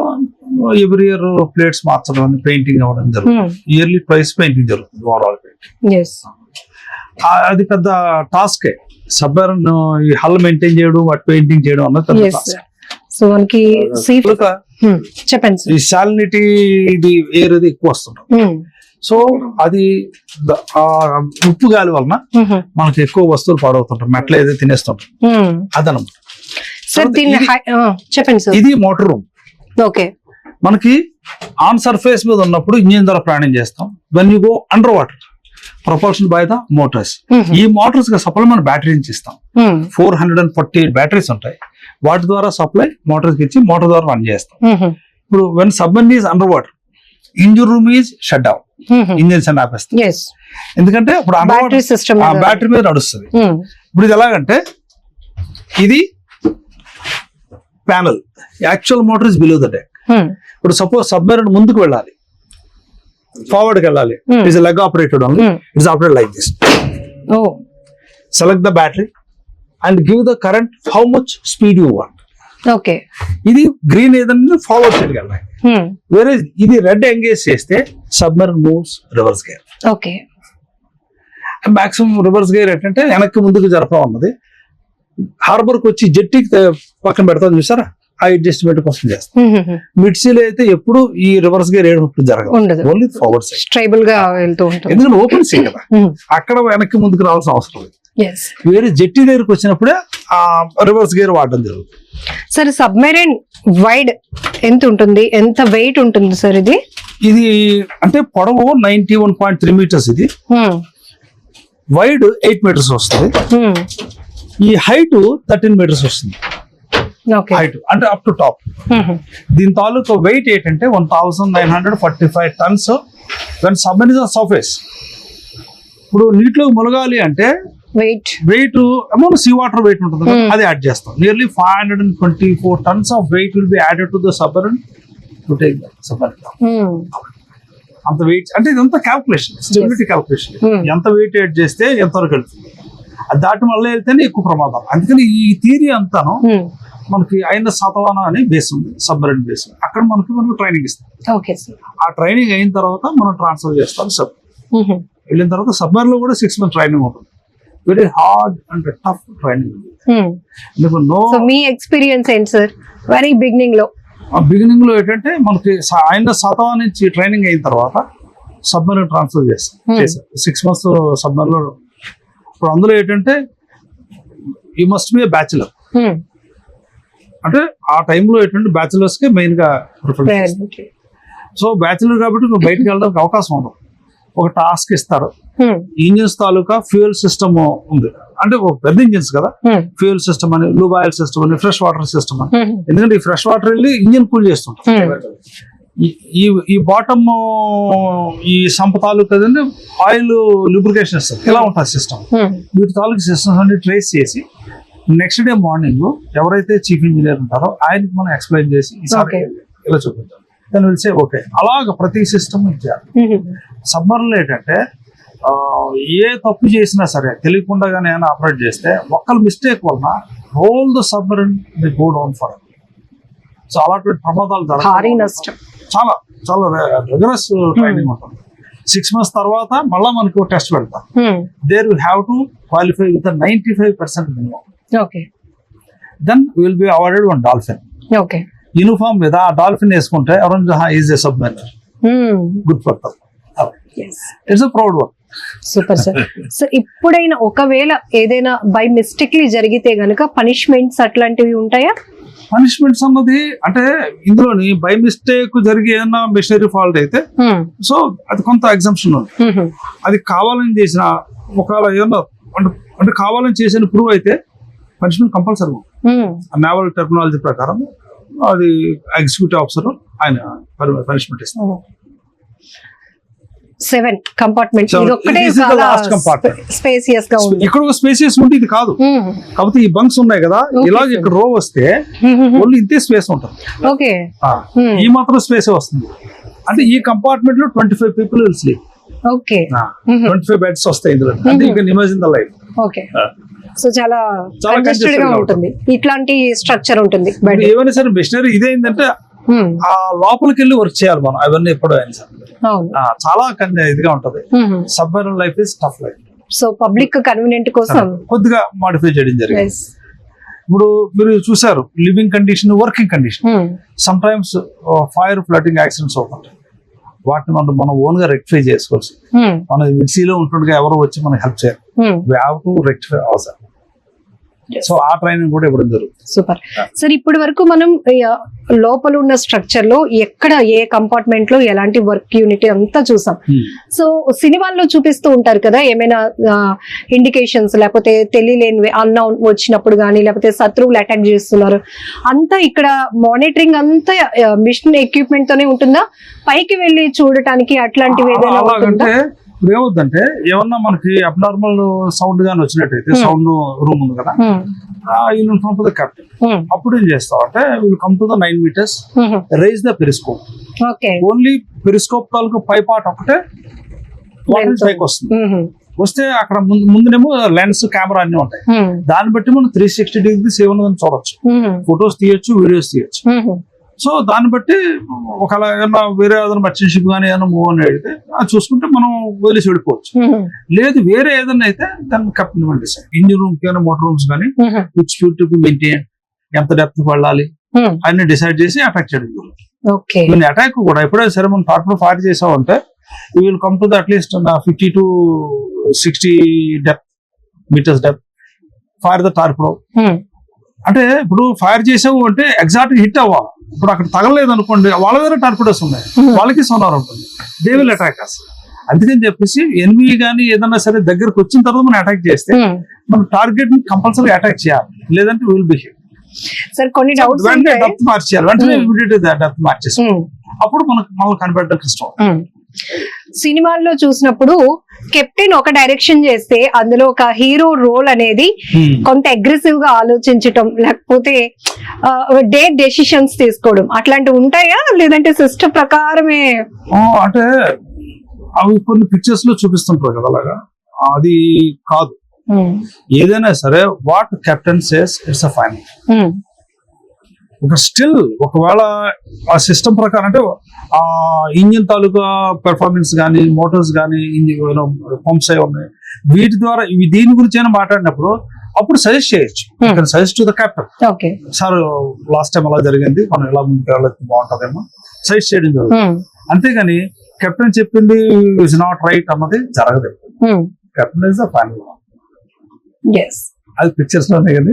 ఎవ్రీ ఇయర్ ప్లేట్స్ మార్చడం, పెయింటింగ్ అవ్వడం జరుగుతుంది. ఇయర్లీ ట్వైస్ పెయింటింగ్ జరుగుతుంది. ఓవరాల్ పెయింటింగ్ అది పెద్ద టాస్కే. సబ్మెరైన్ ఈ హల్ మెయింటైన్ చేయడం, వాటి పెయింటింగ్ చేయడం అన్నది పెద్ద టాస్క్. సో మనకి చెప్పండి, ఈ సాలినిటీ ఇది ఎయిర్ అది ఎక్కువ వస్తుంటుంది. సో అది ఉప్పు గాలి వలన మనకి ఎక్కువ వస్తువులు పాడవుతుంటాయి, మెట్లు ఏదో తినేస్తుంటాం. అదనమాట. చెప్పండి సార్. ఇది మోటార్ రూమ్. ఓకే, మనకి ఆన్ సర్ఫేస్ మీద ఉన్నప్పుడు ఇంజిన్ ద్వారా ప్రయాణం చేస్తాం. When you go under water, propulsion by the Motors. ఈ మోటార్స్ గా సప్లై మనం బ్యాటరీ నుంచి ఇస్తాం. 448 బ్యాటరీస్ ఉంటాయి. వాటి ద్వారా సప్లై మోటార్స్ కి ఇచ్చి మోటార్ ద్వారా రన్ చేస్తాం. ఇప్పుడు when submarine is under water, engine room is shut down, engines అని ఆపేస్తాం. ఎందుకంటే ఇప్పుడు బ్యాటరీ మీద నడుస్తుంది. ఇప్పుడు ఇది ఎలాగంటే ఇది panel, actual motor is below the deck. ఇప్పుడు సపోజ్ సబ్మెరైన్ ముందుకు వెళ్ళాలి, ఫార్వర్డ్ కి వెళ్ళాలి, it's leg operated only. It's operated like this. Select the battery and give the current how much speed you want. Okay, ఇది green ఏదైనా forward side వెళ్ళాలి. వేరే ఇది రెడ్ ఎంగేజ్ చేస్తే submarine moves reverse gear. Okay, maximum reverse gear ఏంటంటే వెనక్కి ముందుకు జరపడం అన్నది. హార్బర్ కి వచ్చి జెట్టీకి పక్కన పెడతాం చూసారా, ఆ అడ్జస్ట్మెంట్ కోసం చేస్తాం. మిడ్సీలో అయితే ఎప్పుడు ఈ రివర్స్ గేర్ జరగదు, ఓన్లీ ఫార్వర్డ్ సైడ్ స్టేబుల్ గా వెళ్తూ ఉంటుంది. ఎందుకంటే ఓపెన్ సీ కదా, అక్కడ వెనక్కి ముందుకు రావాల్సిన అవసరం లేదు. ఎస్ వేరే జెట్టి దగ్గరికి వచ్చినప్పుడే ఆ రివర్స్ గేర్ వాడడం జరుగుతుంది. సార్ సబ్మెరైన్ వైడ్ ఎంత ఉంటుంది, ఎంత వెయిట్ ఉంటుంది సార్ ఇది? ఇది అంటే పొడవు 91.3 మీటర్స్, ఇది వైడ్ 8 మీటర్స్ వస్తుంది, ఈ హైట్ 13 మీటర్స్ వస్తుంది. హైట్ అంటే అప్ టు టాప్. దీని తాలూకు వెయిట్ ఏంటంటే 1945 tons when submarine on surface. ఇప్పుడు నీటిలో మునగాలి అంటే weight amount sea water weight ఉంటుంది కదా, అది యాడ్ చేస్తాం. Nearly 524 tons of weight will be added to the submarine to take the submarine. అంత వెయిట్ అంటే ఇదంతా క్యాల్కులేషన్, స్టెబిలిటీ క్యాల్కులేషన్. ఎంత వెయిట్ యాడ్ చేస్తే ఎంతవరకు వెళ్తుంది, అది దాటి మళ్ళీ వెళ్తేనే ఎక్కువ ప్రమాదం. అందుకని ఈ థియరీ అంతాను మనకి అయిన సతవాన అని బేస్ ఉంది, సబ్మెరైన్ బేస్. అక్కడ మనకు ట్రైనింగ్ ఇస్తాం. ఆ ట్రైనింగ్ అయిన తర్వాత మనం ట్రాన్స్ఫర్ చేస్తాం సబ్. వెళ్ళిన తర్వాత సబ్మెరైన్ లో కూడా 6 months ట్రైనింగ్ ఉంటుంది. Very hard and tough training. Me experience ఏంటి సార్ వెరీ బిగినింగ్ లో? బిగినింగ్ లో ఏంటంటే మనకి ఆయన సతవా నుంచి ట్రైనింగ్ అయిన తర్వాత సబ్మెరైన్ ట్రాన్స్ఫర్ చేశారు 6 months సబ్మెరైన్ లో. ఇప్పుడు అందులో ఏంటంటే you must be A bachelor. అంటే ఆ టైంలో ఏంటంటే బ్యాచులర్స్ కి మెయిన్ గా ప్రిఫరెన్స్. సో బ్యాచులర్ కాబట్టి నువ్వు బయటకు వెళ్ళడానికి అవకాశం ఉండదు. ఒక టాస్క్ ఇస్తారు, ఇంజిన్స్ తాలూకా ఫ్యూయల్ సిస్టమ్ ఉంది. అంటే ఒక పెద్ద ఇంజిన్స్ కదా, ఫ్యూయల్ సిస్టమ్ అని, లూబ్ ఆయిల్ సిస్టమ్ అని, ఫ్రెష్ వాటర్ సిస్టమ్ అని. ఎందుకంటే ఈ ఫ్రెష్ వాటర్ వెళ్ళి ఇంజిన్ కూల్ చేస్తుంటాం. ఈ బాటమ్ ఈ సంప తాలూకా ఆయిల్ లూబ్రికేషన్ ఇస్తుంది. ఇలా ఉంటుంది సిస్టమ్. వీటి తాలూకా సిస్టమ్స్ అన్ని ట్రేస్ చేసి నెక్స్ట్ డే మార్నింగ్ ఎవరైతే చీఫ్ ఇంజనీర్ ఉంటారో ఆయనకి మనం ఎక్స్ప్లెయిన్ చేసి ఈసారి ఇలా చూపించాలి, దాన్ని విలిసే ఓకే. అలాగ ప్రతి సిస్టమ్ ఇచ్చారు. సబ్మెరైన్ లో ఏంటంటే ఏ తప్పు చేసినా సరే తెలియకుండానే ఆపరేట్ చేస్తే ఒక్కరు మిస్టేక్ వలన whole the submarine the go down for. So అలాంటి ప్రమాదాలు జరగదు. చాలా చాలా రిగరస్ ట్రైనింగ్ ఉంటుంది. 6 months తర్వాత మళ్ళీ మనకు టెస్ట్ పెడతాం. There you have to qualify with 95% minimum. Then will be awarded 1 dolphin. Uniform మీద ఆ డాల్ఫిన్ వేసుకుంటే ఎవరైనా is a submariner, good for them. It's a proud work. Super sir. So ఇప్పుడైనా ఒకవేళ ఏదైనా బై మిస్టేక్లీ జరిగితే గనుక పనిష్మెంట్స్ అట్లాంటివి ఉంటాయా? పనిష్మెంట్స్ అన్నది అంటే ఇందులోని బై మిస్టేక్ జరిగి ఏదైనా మిషనరీ ఫాల్ట్ అయితే సో అది కొంత ఎగ్జంప్షన్ ఉంది. అది కావాలని చేసిన ఒకవేళ ఏదైనా అంటే కావాలని చేసిన ప్రూవ్ అయితే పనిష్మెంట్ కంపల్సరీ ఉంది. నేవల్ టెర్మినాలజీ ప్రకారం అది ఎగ్జిక్యూటివ్ ఆఫీసర్ ఆయన పనిష్మెంట్ ఇస్తారు. 7 compartments. స్పేసియస్ గా ఉంది. ఇక్కడ ఒక స్పేసియస్ ఉంటే ఇది కాదు. కాకపోతే ఈ బంక్స్ ఉన్నాయి కదా, ఇలాగ ఇక్కడ రో వస్తే ఓన్లీ ఇంతే స్పేస్ ఉంటుంది. ఈ మాత్రం స్పేస్ వస్తుంది. అంటే ఈ కంపార్ట్మెంట్ లో 25 people will sleep. 25 beds వస్తాయి ఇందులో. అంటే you can imagine the life. So చాలా కంజెస్టెడ్ గా ఉంటుంది. ఇట్లాంటి స్ట్రక్చర్ ఉంటుంది. ఏమైనా సరే మిషనరీ ఇదేంటంటే ఆ లోపలికి వెళ్ళి వర్క్ చేయాలి మనం. అవన్నీ ఎప్పుడో అయినా సరే చాలా ఇదిగా ఉంటది. Submarine life is tough life. So public convenient కోసం కొద్దిగా మాడిఫై చేయడం జరిగింది. ఇప్పుడు మీరు చూసారు living condition, working condition. Some times fire flooding accidents అవుతుంటాయి. వాటిని మనం ఓన్ గా రెక్టిఫై చేసుకోవచ్చు. మన మిక్సీలో ఉంటుండగా ఎవరో వచ్చి మనకి హెల్ప్ చేయాలి. వి హావ్ టు రెక్టిఫై అవసరం. సో ఆ ట్రైనింగ్ కూడా ఇవ్వడం జరుగుతుంది. Super sir. ఇప్పటి వరకు మనం లోపల ఉన్న స్ట్రక్చర్ లో ఎక్కడ ఏ కంపార్ట్మెంట్ లో ఎలాంటి వర్క్ యూనిట్ అంతా చూసాం. సో సినిమాల్లో చూపిస్తూ ఉంటారు కదా, ఏమైనా ఇండికేషన్స్ లేకపోతే తెలియలేనివి అన్నౌన్ వచ్చినప్పుడు కానీ లేకపోతే శత్రువులు అటాక్ చేస్తున్నారు అంతా ఇక్కడ మానిటరింగ్ అంతా మిషన్ ఎక్విప్మెంట్ తోనే ఉంటుందా? పైకి వెళ్ళి చూడటానికి అట్లాంటివి ఏదైనా ఉంటుందా? ఇప్పుడు ఏమవుతుందంటే ఏమన్నా మనకి అబ్నార్మల్ సౌండ్ గానీ వచ్చినట్టయితే, సౌండ్ రూమ్ ఉంది కదా, యూనిఫామ్ ద కెప్టెన్ అప్పుడు ఏం చేస్తాం అంటే will come to the 9 meters, raise the periscope. Only periscope తాలూకు పై పార్ట్ ఒకటే పైకి వస్తుంది. వస్తే అక్కడ ముందునేమో లెన్స్, కెమెరా అన్ని ఉంటాయి. దాన్ని బట్టి మనం 360 degrees ఏమన్నా చూడొచ్చు, ఫొటోస్ తీయొచ్చు, వీడియోస్ తీయొచ్చు. సో దాన్ని బట్టి ఒకవేళ ఏమన్నా వేరే ఏదైనా మర్చెంట్ షిప్ కానీ ఏదైనా మూవ్ అని అయితే అది చూసుకుంటే మనం వదిలేసి వెళ్ళిపోవచ్చు. లేదు వేరే ఏదైనా అయితే దాన్ని కెప్టెన్ పండిస్తాం. ఇంజిన్ రూమ్ కానీ మోటార్ రూమ్స్ కానీ విచ్ ఫ్యూరిటీ మెయింటైన్, ఎంత డెప్త్ వెళ్ళాలి అన్ని డిసైడ్ చేసి అటాక్ చేయడం జరుగుతుంది. అటాక్ కూడా ఎప్పుడైనా సరే మనం టార్పర్ ఫైర్ చేసామంటే you will come to the at least 50 to 60 depth meters depth, fire the torpedo. అంటే ఇప్పుడు ఫైర్ చేసావు అంటే ఎగ్జాక్ట్ హిట్ అవ్వాలి. ఇప్పుడు అక్కడ తగలేదు అనుకోండి, వాళ్ళ దగ్గర టార్పిడోస్ ఉన్నాయి, వాళ్ళకి సోనార్ ఉంటుంది, దే విల్ అటాక్ అస్. అందుకని చెప్పేసి ఎనిమి కానీ ఏదన్నా సరే దగ్గరకు వచ్చిన తర్వాత మనం అటాక్ చేస్తే మనం టార్గెట్ ని కంపల్సరీ అటాక్ చేయాలి, లేదంటే విల్ బి హిట్. సార్ కొన్ని డౌట్స్ వెంటనే డెప్త్ మార్చేయాలి, వెంటనే డెప్త్ మార్చేసి అప్పుడు మనకు కనిపెట్టడం కష్టం. సినిమాల్లో చూసినప్పుడు కెప్టెన్ ఒక డైరెక్షన్ చేస్తే అందులో ఒక హీరో రోల్ అనేది కొంత అగ్రెసివ్ గా ఆలోచించటం, లేకపోతే డేట్ డెసిషన్స్ తీసుకోవడం అట్లాంటివి ఉంటాయా, లేదంటే సిస్టమ్ ప్రకారమే? అంటే అవి కొన్ని పిక్చర్స్ లో చూపిస్తుంటారు కదా, అలాగా అది కాదు. ఏదైనా సరే what captain says it's a final. Still ఒకవేళ ఆ సిస్టమ్ ప్రకారం అంటే ఆ ఇంజిన్ తాలూకా పెర్ఫార్మెన్స్ కానీ, మోటార్స్ కానీ, పంప్స్ అవి ఉన్నాయి, వీటి ద్వారా ఇవి దీని గురించి అయినా మాట్లాడినప్పుడు అప్పుడు సజెస్ట్ చేయొచ్చు, suggest to the captain. Sir last time అలా జరిగింది, మనం ఎలా ముందుకు వెళ్ళచ్చు బాగుంటుందేమో సజెస్ట్ చేయడం జరుగుతుంది. అంతేగాని కెప్టెన్ చెప్పింది ఇస్ నాట్ రైట్ అన్నది జరగదు. Captain is the final. అది పిక్చర్స్ లో కదా,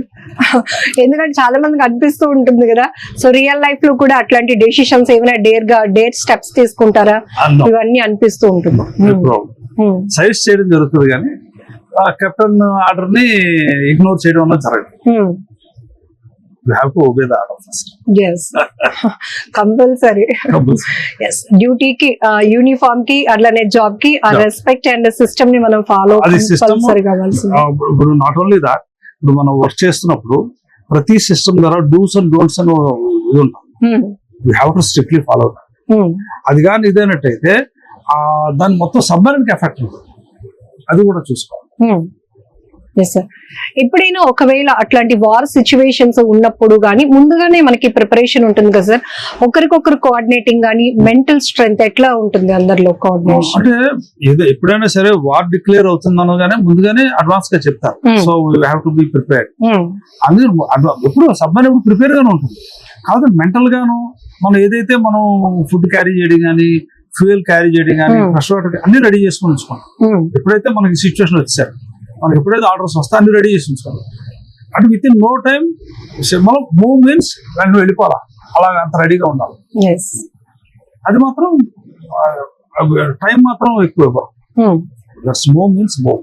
ఎందుకంటే చాలా మందికి అనిపిస్తూ ఉంటుంది కదా. సో రియల్ లైఫ్ లో కూడా అట్లాంటి డెసిషన్స్ ఏమైనా డేర్ స్టెప్స్ తీసుకుంటారా, ఇవన్నీ అనిపిస్తూ ఉంటుంది. సజెస్ట్ చేయడం జరుగుతుంది కానీ కెప్టెన్ ఆర్డర్ ని ఇగ్నోర్ చేయడం అన్నది జరగదు. You have to obey the order first. Yes. Compulsory. Yes. Duty ki, uniform ki, అట్లనే జాబ్ కి ఆ రెస్పెక్ట్ అండ్ సిస్టమ్ ని మనం ఫాలో కంపల్సరీ కావాల్సింది. ఇప్పుడు నాట్ ఓన్లీ దాట్, ఇప్పుడు మనం వర్క్ చేస్తున్నప్పుడు ప్రతి సిస్టమ్ ద్వారా డూస్ అండ్ డోంట్స్ అని ఇది ఉంటాం. You have to strictly follow. అది కానీ ఇదేనట్టయితే దాని మొత్తం సబ్మరీన్ కి ఎఫెక్ట్ ఉంటుంది, అది కూడా చూసుకోవాలి. ఎప్పుడైనా ఒకవేళ అట్లాంటి వార్ సిచ్యువేషన్స్ ఉన్నప్పుడు గానీ ముందుగానే మనకి ప్రిపరేషన్ ఉంటుంది కదా సార్, ఒకరికొకరు కోఆర్డినేటింగ్ గానీ మెంటల్ స్ట్రెంగ్త్ ఎట్లా ఉంటుంది అందరిలో కోఆర్డినేషన్? అంటే ఎప్పుడైనా సరే వార్ డిక్లేర్ అవుతుందనగానే ముందుగానే అడ్వాన్స్ గా చెప్తారు. So we have to be prepared. అందుకే ఎప్పుడు సబ్మరీన్ ఎప్పుడు ప్రిపేర్ గానే ఉంటుంది. కాదు మెంటల్ గాను మనం ఏదైతే మనం ఫుడ్ క్యారీ చేయడం కానీ, ఫ్యూయల్ క్యారీ చేయడం కానీ, ఫ్రెష్ వాటర్ అన్ని రెడీ చేసుకుని ఉంచుకోండి. ఎప్పుడైతే మనకి సిచ్యువేషన్ వచ్చారు, మనకి ఎప్పుడైతే ఆర్డర్స్ వస్తే అన్ని రెడీ చేసి ఉంచుకోవాలి. అంటే విత్ ఇన్ నో టైం మనం మూవ్ మీన్స్ వెంటనే వెళ్ళిపోవాలా, అలాగ అంత రెడీగా ఉండాలి. అది మాత్రం టైం మాత్రం ఎక్కువ మూవ్ మీన్స్ మూవ్.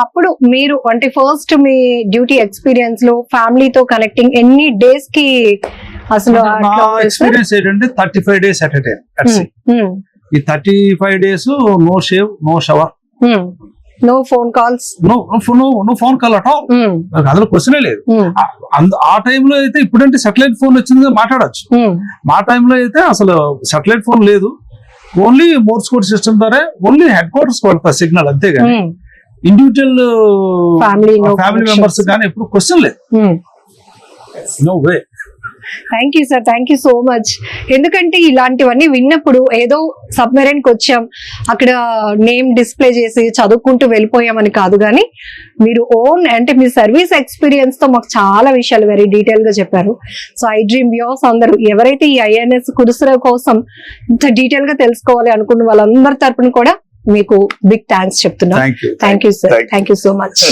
అప్పుడు మీరు అంటే ఫస్ట్ మీ డ్యూటీ ఎక్స్పీరియన్స్ లో ఫ్యామిలీతో కనెక్టింగ్ ఎన్ని డేస్ కి అసలు? నా ఎక్స్పీరియన్స్ ఏంటంటే 35 days అట్ ఎ టైం. ఈ 35 days no shave, no shower, no phone calls, no phone call at all. అందులో క్వశ్చనే లేదు. ఆ టైంలో అయితే ఇప్పుడంటే సెటిలైట్ ఫోన్ వచ్చింది, మాట్లాడచ్చు. మా టైంలో అయితే అసలు సెటిలైట్ ఫోన్ లేదు, ఓన్లీ మోర్స్ కోడ్ సిస్టమ్ ద్వారా ఓన్లీ హెడ్ క్వార్టర్స్ పడతారు సిగ్నల్, అంతేగాని ఇండివిజువల్ ఫ్యామిలీ మెంబర్స్ కానీ ఎప్పుడు క్వశ్చన్ లేదు. No way. Thank you sir, thank you so much. ఎందుకంటే ఇలాంటివన్నీ విన్నప్పుడు ఏదో సబ్మెరైన్ కి వచ్చాం, అక్కడ నేమ్ డిస్ప్లే చేసి చదువుకుంటూ వెళ్ళిపోయామని కాదు, కానీ మీరు ఓన్ అంటే మీ సర్వీస్ ఎక్స్పీరియన్స్ తో మాకు చాలా విషయాలు వెరీ డీటెయిల్ గా చెప్పారు. సో ఐ డ్రీమ్ వ్యూవర్స్ అందరూ ఎవరైతే ఈ INS కుదుసర కోసం ఇంత డీటెయిల్ గా తెలుసుకోవాలి అనుకున్న వాళ్ళందరి తరపున కూడా మీకు బిగ్ థ్యాంక్స్ చెప్తున్నా. Thank you sir, thank you so much.